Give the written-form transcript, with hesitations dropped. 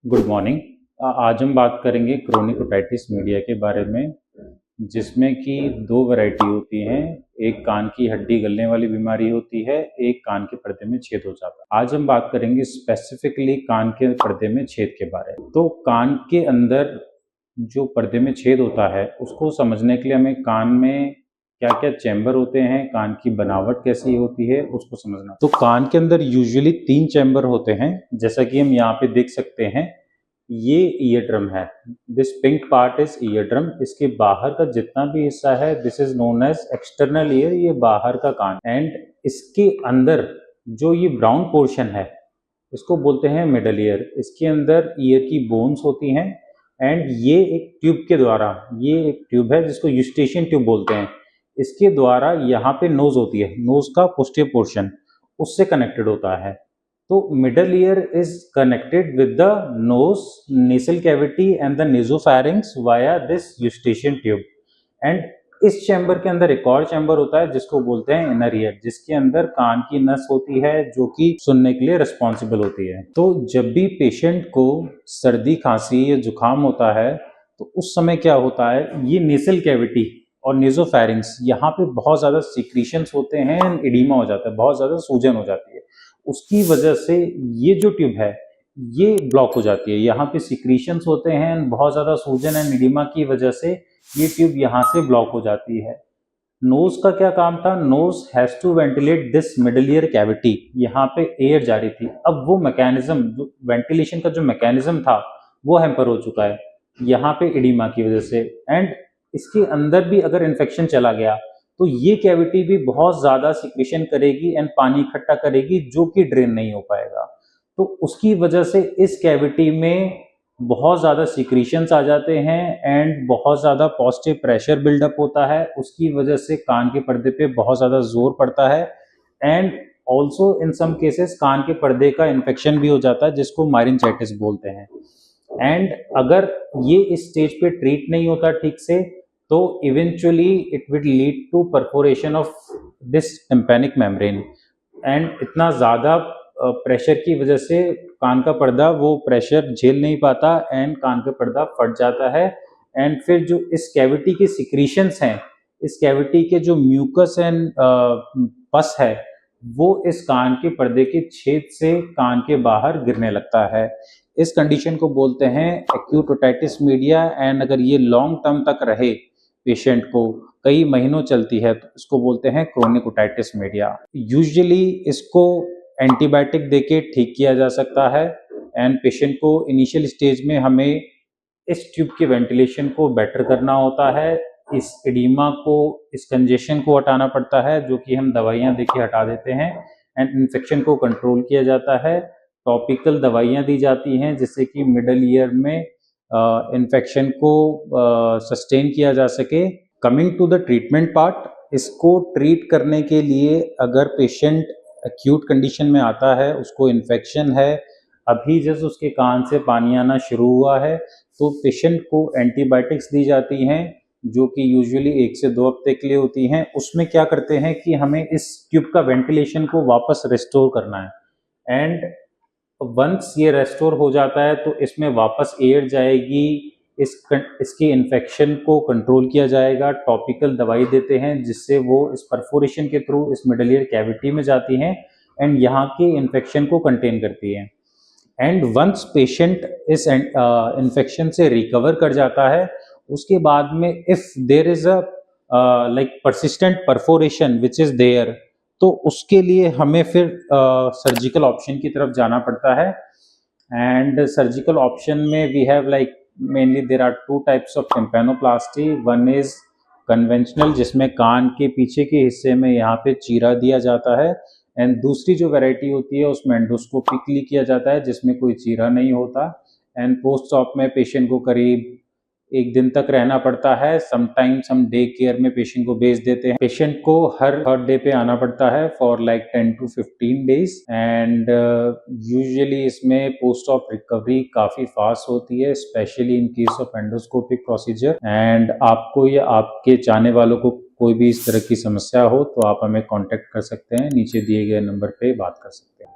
Good morning. आज हम बात करेंगे क्रोनिक ओटाइटिस मीडिया के बारे में, जिसमें कि दो वैरायटी होती हैं। एक कान की हड्डी गलने वाली बीमारी होती है, एक कान के पर्दे में छेद हो जाता है। आज हम बात करेंगे स्पेसिफिकली कान के पर्दे में छेद के बारे में। तो कान के अंदर जो पर्दे में छेद होता है, उसको समझने के लिए हमें कान में क्या क्या चैम्बर होते हैं, कान की बनावट कैसी होती है, उसको समझना। तो कान के अंदर यूजुअली 3 चैम्बर होते हैं, जैसा कि हम यहाँ पे देख सकते हैं। ये ईयर ड्रम है। This pink part is ear drum. इसके बाहर का जितना भी हिस्सा है, this is known as external ear, ये बाहर का कान। एंड इसके अंदर जो ये ब्राउन पोर्शन है, इसको बोलते हैं मिडल ईयर। इसके अंदर ईयर की बोन्स होती हैं। एंड ये एक ट्यूब के द्वारा, ये एक ट्यूब है जिसको यूस्टेशियन ट्यूब बोलते हैं, इसके द्वारा यहाँ पे नोज होती है, नोज का पोस्टीरियर पोर्शन उससे कनेक्टेड होता है। तो middle ear is connected with the nose, nasal cavity and the nasopharynx via this Eustachian tube. And इस चैम्बर के अंदर एक और चैम्बर होता है जिसको बोलते हैं इनर ईयर, जिसके अंदर कान की नस होती है जो कि सुनने के लिए रिस्पॉन्सिबल होती है। तो जब भी पेशेंट को सर्दी खांसी या जुकाम होता है, तो उस समय क्या होता है, ये नेसल कैविटी और नेसोफैरिंक्स, यहाँ पे बहुत ज़्यादा सिक्रीशंस होते हैं, एडिमा हो जाता है, बहुत ज़्यादा सूजन हो जाती है। उसकी वजह से ये जो ट्यूब है ये ब्लॉक हो जाती है। यहाँ पे सिक्रीशंस होते हैं, बहुत ज़्यादा सूजन एंड एडिमा की वजह से ये ट्यूब यहाँ से ब्लॉक हो जाती है। नोज का क्या काम था, nose has to ventilate this middle ear cavity, यहाँ पे एयर जा रही थी। अब वो मैकेनिज्म, जो वेंटिलेशन का जो मैकेनिज्म था, वो हैम्पर हो चुका है यहाँ पे एडिमा की वजह से। एंड इसके अंदर भी अगर इन्फेक्शन चला गया तो ये कैविटी भी बहुत ज़्यादा सिक्रीशन करेगी एंड पानी इकट्ठा करेगी, जो कि ड्रेन नहीं हो पाएगा। तो उसकी वजह से इस कैविटी में बहुत ज़्यादा सिक्रीशंस आ जाते हैं एंड बहुत ज़्यादा पॉजिटिव प्रेशर बिल्डअप होता है। उसकी वजह से कान के पर्दे पे बहुत ज़्यादा जोर पड़ता है। And also in some cases कान के पर्दे का इन्फेक्शन भी हो जाता है, जिसको मायरिंजाइटिस बोलते हैं। एंड अगर ये इस स्टेज पे ट्रीट नहीं होता ठीक से, तो eventually it will lead to perforation of this tympanic membrane. And इतना ज़्यादा प्रेशर की वजह से कान का पर्दा वो प्रेशर झेल नहीं पाता एंड कान का पर्दा फट जाता है। एंड फिर जो इस कैविटी के सिक्रीशंस हैं, इस कैविटी के जो म्यूकस एंड पस है, वो इस कान के पर्दे के छेद से कान के बाहर गिरने लगता है। इस कंडीशन को बोलते हैं एक्यूट ओटाइटिस मीडिया। एंड अगर ये लॉन्ग टर्म तक रहे, पेशेंट को कई महीनों चलती है, तो इसको बोलते हैं क्रोनिक ओटाइटिस मीडिया। यूजुअली इसको एंटीबायोटिक देके ठीक किया जा सकता है। एंड पेशेंट को इनिशियल स्टेज में हमें इस ट्यूब के वेंटिलेशन को बेटर करना होता है, इस एडिमा को, इस कंजेशन को हटाना पड़ता है, जो कि हम दवाइयाँ देके हटा देते हैं। एंड इन्फेक्शन को कंट्रोल किया जाता है, टॉपिकल दवाइयाँ दी जाती हैं जिससे कि मिडल ईयर में इन्फेक्शन को सस्टेन किया जा सके। Coming to the treatment part, इसको ट्रीट करने के लिए अगर पेशेंट एक्यूट कंडीशन में आता है, उसको इन्फेक्शन है, अभी जस्ट उसके कान से पानी आना शुरू हुआ है, तो पेशेंट को एंटीबायोटिक्स दी जाती हैं, जो कि यूजुअली 1 से 2 हफ्ते के लिए होती हैं। उसमें क्या करते हैं कि हमें इस ट्यूब का वेंटिलेशन को वापस रिस्टोर करना है। एंड वंस ये रेस्टोर हो जाता है, तो इसमें वापस एयर जाएगी, इसके इन्फेक्शन को कंट्रोल किया जाएगा। टॉपिकल दवाई देते हैं जिससे वो इस परफोरेशन के थ्रू इस मिडल ईयर कैविटी में जाती हैं एंड यहाँ के इन्फेक्शन को कंटेन करती हैं। एंड वंस पेशेंट इस इन्फेक्शन से रिकवर कर जाता है, उसके बाद में if there is a like persistent perforation which is there, तो उसके लिए हमें फिर सर्जिकल ऑप्शन की तरफ जाना पड़ता है। एंड सर्जिकल ऑप्शन में we have like mainly there are 2 types of tympanoplasty. One is conventional, जिसमें कान के पीछे के हिस्से में यहाँ पे चीरा दिया जाता है। एंड दूसरी जो वैरायटी होती है उसमें एंडोस्कोपिकली किया जाता है, जिसमें कोई चीरा नहीं होता। एंड पोस्ट ऑप में पेशेंट को करीब 1 दिन तक रहना पड़ता है। समटाइम्स हम डे केयर में पेशेंट को भेज देते हैं। पेशेंट को हर थर्ड डे पे आना पड़ता है for like 10 to 15 days. And usually इसमें पोस्ट ऑप रिकवरी काफ़ी फास्ट होती है, specially in case of endoscopic procedure. And आपको या आपके चाहने वालों को कोई भी इस तरह की समस्या हो, तो आप हमें कॉन्टेक्ट कर सकते हैं, नीचे दिए गए नंबर पे बात कर सकते हैं।